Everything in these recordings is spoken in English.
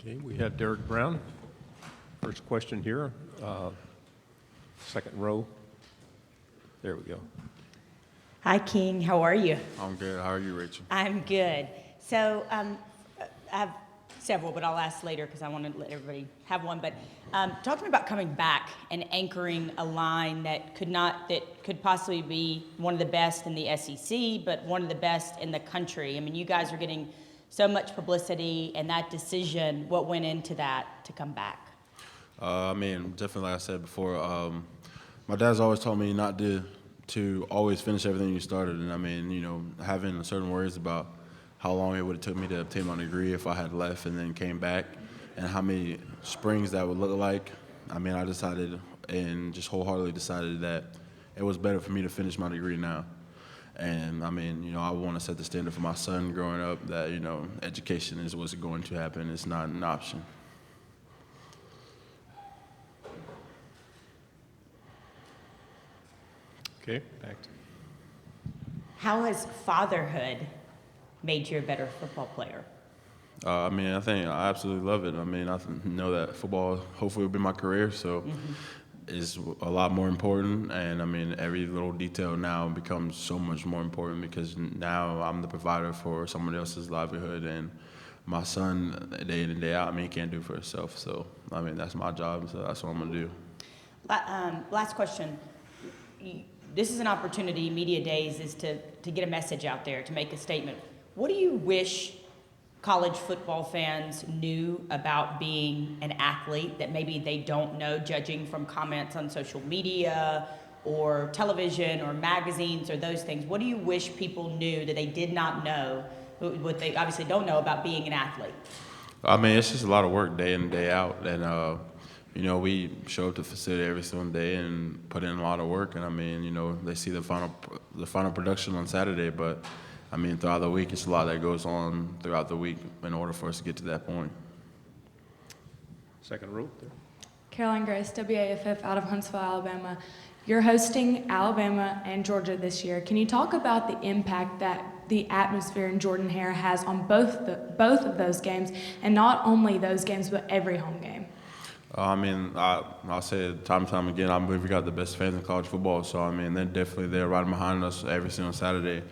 Okay, we had Derrick Brown. First question here, second row. There we go. Hi, King. How are you? I'm good. How are you, Rachel? I'm good. So I have several, but I'll ask later because I want to let everybody have one. But talk to me about coming back and anchoring a line that could possibly be one of the best in the SEC, but one of the best in the country. I mean, you guys are getting so much publicity, and that decision, what went into that to come back? Definitely, like I said before, my dad's always told me not to always finish everything you started. And having certain worries about how long it would have took me to obtain my degree if I had left and then came back, and how many springs that would look like. I decided and just wholeheartedly decided that it was better for me to finish my degree now. And I want to set the standard for my son growing up that, education is what's going to happen. It's not an option. Okay, back to How has fatherhood made you a better football player? I think I absolutely love it. I know that football hopefully will be my career, so it's a lot more important. And every little detail now becomes so much more important because now I'm the provider for someone else's livelihood, and my son, day in and day out, he can't do it for himself. So that's my job. So that's what I'm gonna do. Last question. This is an opportunity, media days, is to get a message out there, to make a statement. What do you wish college football fans knew about being an athlete that maybe they don't know, judging from comments on social media or television or magazines or those things? What do you wish people knew that they did not know, what they obviously don't know about being an athlete? It's just a lot of work day in and day out. And, we show up to the facility every single day and put in a lot of work. And, they see the final production on Saturday, but throughout the week, it's a lot that goes on throughout the week in order for us to get to that point. second row there. Caroline Grace, WAFF out of Huntsville, Alabama. You're hosting Alabama and Georgia this year. Can you talk about the impact that the atmosphere in JordanHare has on both of those games, and not only those games, but every home game? I'll say it time and time again, I believe we got the best fans in college football. So, they're definitely there riding behind us every single Saturday.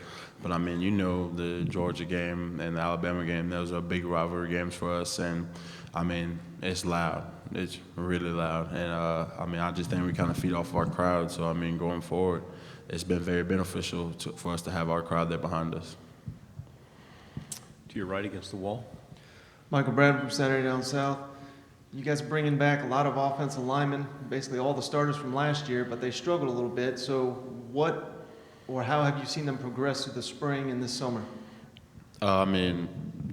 But, the Georgia game and the Alabama game, those are big rivalry games for us. And, it's loud. It's really loud. And, I just think we kind of feed off of our crowd. So, going forward, it's been very beneficial for us to have our crowd there behind us. To your right against the wall. Michael Brad from Saturday Down South. You guys are bringing back a lot of offensive linemen, basically all the starters from last year, but they struggled a little bit. So what or how have you seen them progress through the spring and this summer?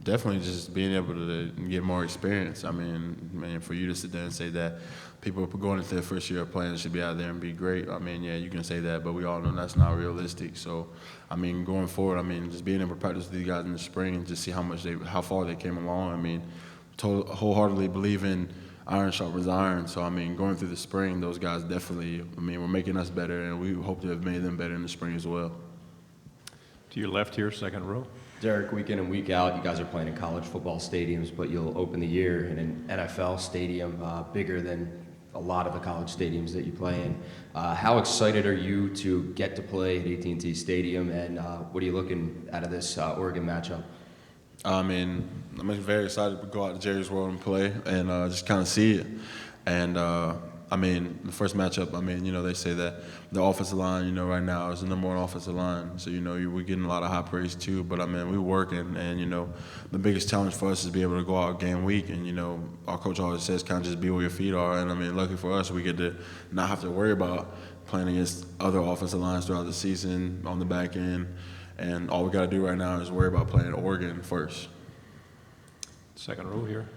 Definitely just being able to get more experience. For you to sit there and say that people going into their first year of playing should be out there and be great. Yeah, you can say that, but we all know that's not realistic. So, going forward, just being able to practice with these guys in the spring and just see how far they came along. Wholeheartedly believe in iron sharpens iron. So, going through the spring, those guys definitely, were making us better, and we hope to have made them better in the spring as well. To your left here, second row. Derrick, week in and week out, you guys are playing in college football stadiums, but you'll open the year in an NFL stadium bigger than a lot of the college stadiums that you play in. How excited are you to get to play at AT&T Stadium, and what are you looking out of this Oregon matchup? I'm very excited to go out to Jerry's World and play and just kind of see it. And, the first matchup, they say that the offensive line, right now is the number one offensive line. So, we're getting a lot of high praise too. But, we're working. And, the biggest challenge for us is to be able to go out game week. And, our coach always says kind of just be where your feet are. And, lucky for us, we get to not have to worry about playing against other offensive lines throughout the season on the back end. And all we got to do right now is worry about playing Oregon first. Second row here.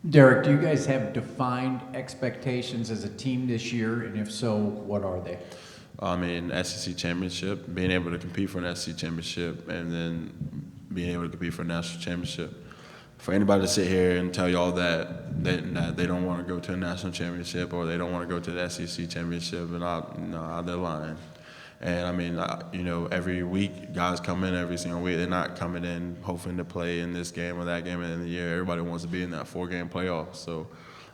Derrick, do you guys have defined expectations as a team this year? And if so, what are they? SEC championship, being able to compete for an SEC championship, and then being able to compete for a national championship. For anybody to sit here and tell y'all that they don't want to go to a national championship or they don't want to go to the SEC championship, and they're lying. And I mean, every week guys come in every single week. They're not coming in hoping to play in this game or that game at the end of the year. Everybody wants to be in that 4-game playoff. So,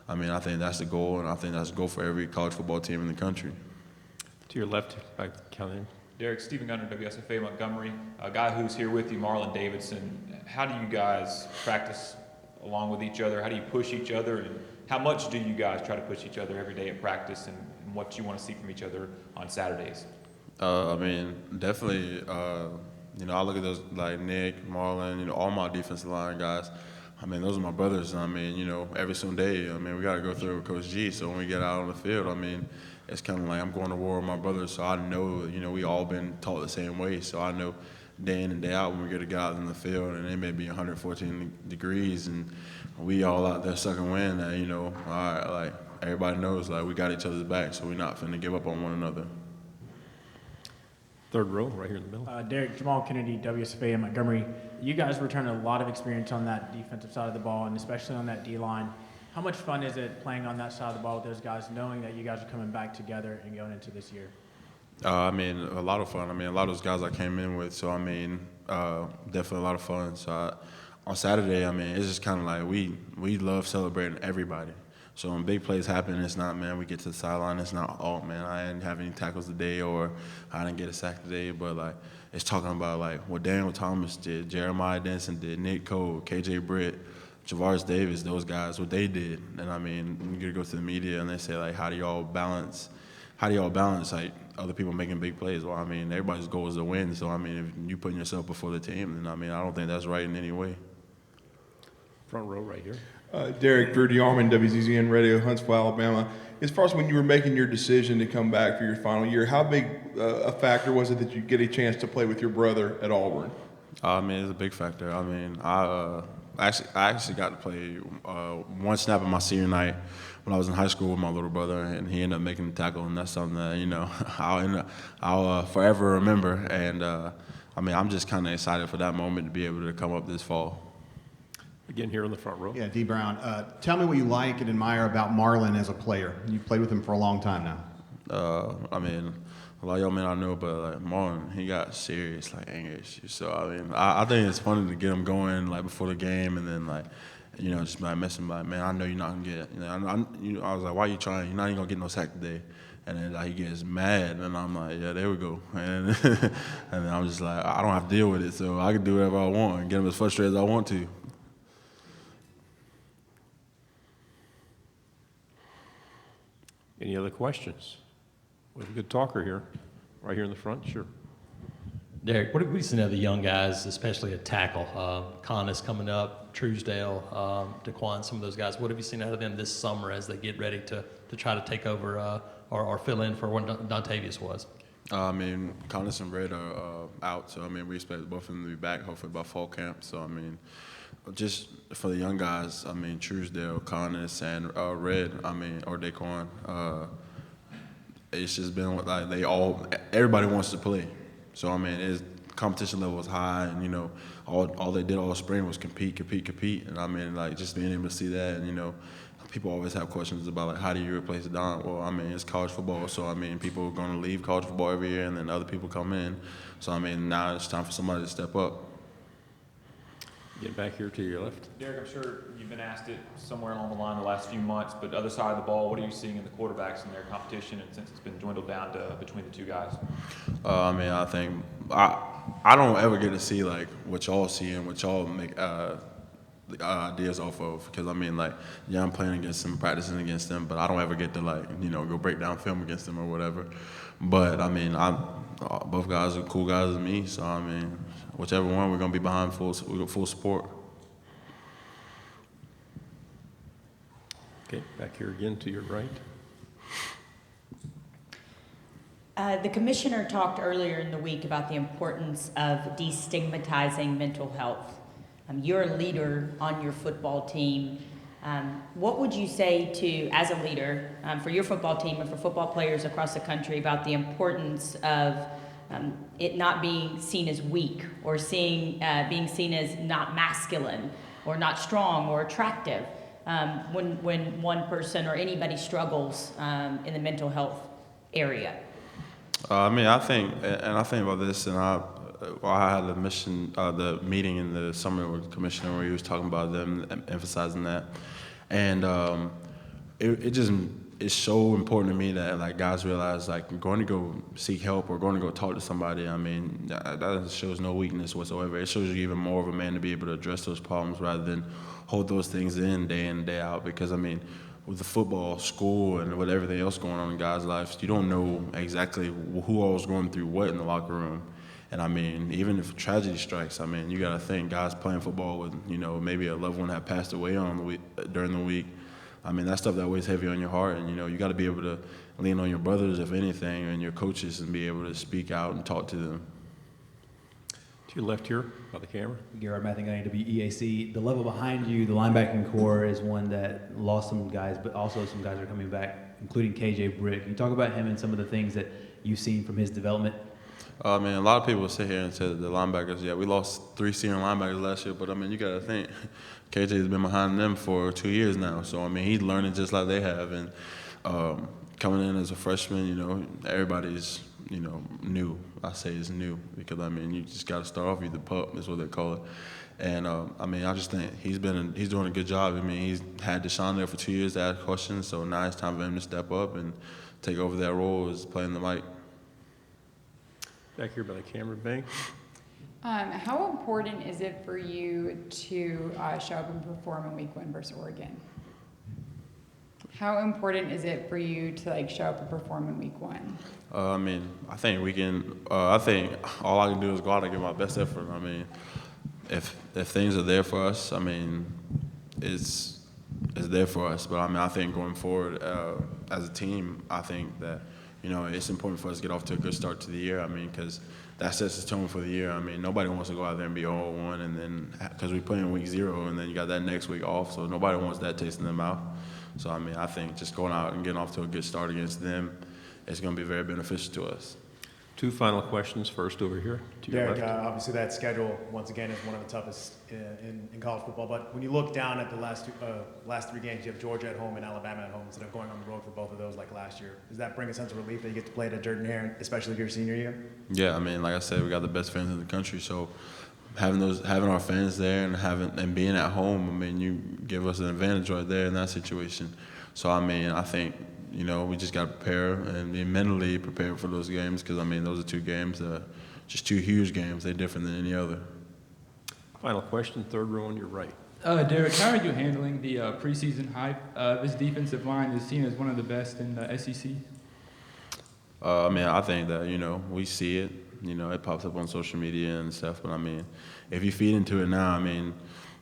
I mean, I think that's the goal, and I think that's the goal for every college football team in the country. To your left, back counting. Derrick, Stephen Gunner, WSFA Montgomery, a guy who's here with you, Marlon Davidson. How do you guys practice along with each other? How do you push each other? And how much do you guys try to push each other every day at practice, and what you want to see from each other on Saturdays? I mean, definitely, I look at those like Nick, Marlon, all my defensive line guys. I mean, those are my brothers. I mean, every single day, I mean, we got to go through with Coach G. So when we get out on the field, I mean, it's kind of like I'm going to war with my brothers. So I know, we all been taught the same way. So I know day in and day out when we get out in the field and it may be 114 degrees and we all out there sucking wind that, all right, like everybody knows like we got each other's back, so we're not finna give up on one another. Third row, right here in the middle. Derek, Jamal Kennedy, WSFA in Montgomery. You guys return a lot of experience on that defensive side of the ball, and especially on that D-line. How much fun is it playing on that side of the ball with those guys, knowing that you guys are coming back together and going into this year? I mean, a lot of fun. I mean, a lot of those guys I came in with, so I mean, definitely a lot of fun. So on Saturday, I mean, it's just kind of like we love celebrating everybody. So when big plays happen, it's not, man, we get to the sideline, it's not, oh, man, I didn't have any tackles today or I didn't get a sack today, but, like, it's talking about, like, what Daniel Thomas did, Jeremiah Denson did, Nick Cole, KJ Britt, Javaris Davis, those guys, what they did. And, I mean, you go to the media and they say, like, how do y'all balance, like, other people making big plays? Well, I mean, everybody's goal is to win, so, I mean, if you putting yourself before the team, then, I mean, I don't think that's right in any way. Front row right here. Derek, Drew DeArmond, WZZN Radio, Huntsville, Alabama. As far as when you were making your decision to come back for your final year, how big a factor was it that you get a chance to play with your brother at Auburn? I mean, it's a big factor. I mean, I actually got to play one snap of my senior night when I was in high school with my little brother, and he ended up making the tackle, and that's something that I'll forever remember. And I mean, I'm just kind of excited for that moment to be able to come up this fall. Again, here in the front row. Yeah, D. Brown. Tell me what you like and admire about Marlon as a player. You've played with him for a long time now. I mean, a lot of y'all may not know, but like Marlon, he got serious like anger issues. So I mean, I think it's funny to get him going like before the game, and then like, just like messing like, man, I know you're not gonna get. I was like, why are you trying? You're not even gonna get no sack today. And then like, he gets mad, and I'm like, yeah, there we go. And and then I'm just like, I don't have to deal with it, so I can do whatever I want and get him as frustrated as I want to. Any other questions? We have a good talker here, right here in the front. Sure. Derek, what have we seen out of the young guys, especially at tackle? Con is coming up, Truesdale, DeQuan, some of those guys. What have you seen out of them this summer as they get ready to try to take over or fill in for what Dontavius was? I mean, Connis and Red are out, so I mean, we expect both of them to be back hopefully by fall camp. So I mean, just for the young guys, I mean, Truesdale, Connis, and Red, I mean, or Daquan, it's just been like everybody wants to play. So I mean, competition level is high, and all they did all spring was compete, and I mean, like just being able to see that, and people always have questions about like how do you replace Don? Well, I mean, it's college football, so I mean, people are going to leave college football every year, and then other people come in. So I mean, now it's time for somebody to step up. Get back here to your left. Derek, I'm sure you've been asked it somewhere along the line the last few months, but other side of the ball, what are you seeing in the quarterbacks and their competition, and since it's been dwindled down to between the two guys? I mean, I think I don't ever get to see like what y'all see and what y'all make ideas off of, because I mean, like, yeah, I'm playing against them, practicing against them, but I don't ever get to like go break down film against them or whatever. But I mean, both guys are cool guys to me, so I mean, whichever one, we're gonna be behind full support. Okay, back here again to your right. The commissioner talked earlier in the week about the importance of destigmatizing mental health. You're a leader on your football team. What would you say as a leader, for your football team and for football players across the country about the importance of it not being seen as weak or being seen as not masculine or not strong or attractive when one person or anybody struggles in the mental health area? I think about this, and I had the meeting in the summer with the commissioner where he was talking about them emphasizing that, and it's so important to me that like guys realize like going to go seek help or going to go talk to somebody. I mean, that shows no weakness whatsoever. It shows you even more of a man to be able to address those problems rather than hold those things in day out. Because I mean, with the football, school, and with everything else going on in guys' lives, you don't know exactly who all is going through what in the locker room. And I mean, even if tragedy strikes, I mean, you got to think guys playing football with, maybe a loved one that passed away during the week. I mean, that stuff that weighs heavy on your heart, and you got to be able to lean on your brothers, if anything, and your coaches, and be able to speak out and talk to them. To your left here, by the camera. Garrett Mathangani, WEAC. The level behind you, the linebacking core, is one that lost some guys, but also some guys are coming back, including KJ Britt. Can you talk about him and some of the things that you've seen from his development? I mean, a lot of people sit here and say that the linebackers, we lost 3 senior linebackers last year, but I mean, you got to think, KJ's been behind them for 2 years now. So, I mean, he's learning just like they have. And coming in as a freshman, everybody's, new. I say it's new because, I mean, you just got to start off, you're the pup, is what they call it. And, I mean, I just think he's doing a good job. I mean, he's had Deshaun there for 2 years to ask questions, so now it's time for him to step up and take over that role as playing the mic. Back here by the camera bank. How important is it for you to show up and perform in week 1 versus Oregon? How important is it for you to show up and perform in week 1? I mean, I think I think all I can do is go out and give my best effort. I mean, if things are there for us, I mean, it's there for us. But I mean, I think going forward as a team, I think that it's important for us to get off to a good start to the year. I mean, because that sets the tone for the year. I mean, nobody wants to go out there and be 0-1, and then because we play in week 0, and then you got that next week off, so nobody wants that taste in their mouth. So I mean, I think just going out and getting off to a good start against them is going to be very beneficial to us. 2 final questions. First over here to your Derrick, left. obviously that schedule, once again, is one of the toughest in college football. But when you look down at the last 3 games, you have Georgia at home and Alabama at home instead of going on the road for both of those like last year. Does that bring a sense of relief that you get to play at JordanHare, especially your senior year? Yeah, I mean, like I said, we got the best fans in the country, so having our fans there and being at home, I mean, you give us an advantage right there in that situation. So I mean, I think we just got to prepare and be mentally prepared for those games because, I mean, those are 2 games, just 2 huge games. They're different than any other. Final question, 3rd row on your right. Derrick, how are you handling the preseason hype? This defensive line is seen as one of the best in the SEC. I mean, I think that, we see it. It pops up on social media and stuff. But, I mean, if you feed into it now, I mean,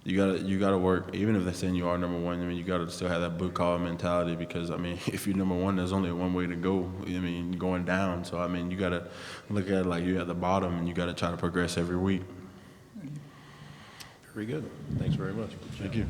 you gotta work. Even if they're saying you are number 1, I mean, you gotta still have that blue collar mentality because, I mean, if you're number 1, there's only one way to go. I mean, going down. So, I mean, you gotta look at it like you're at the bottom and you gotta try to progress every week. Very good. Thanks very much. Thank you.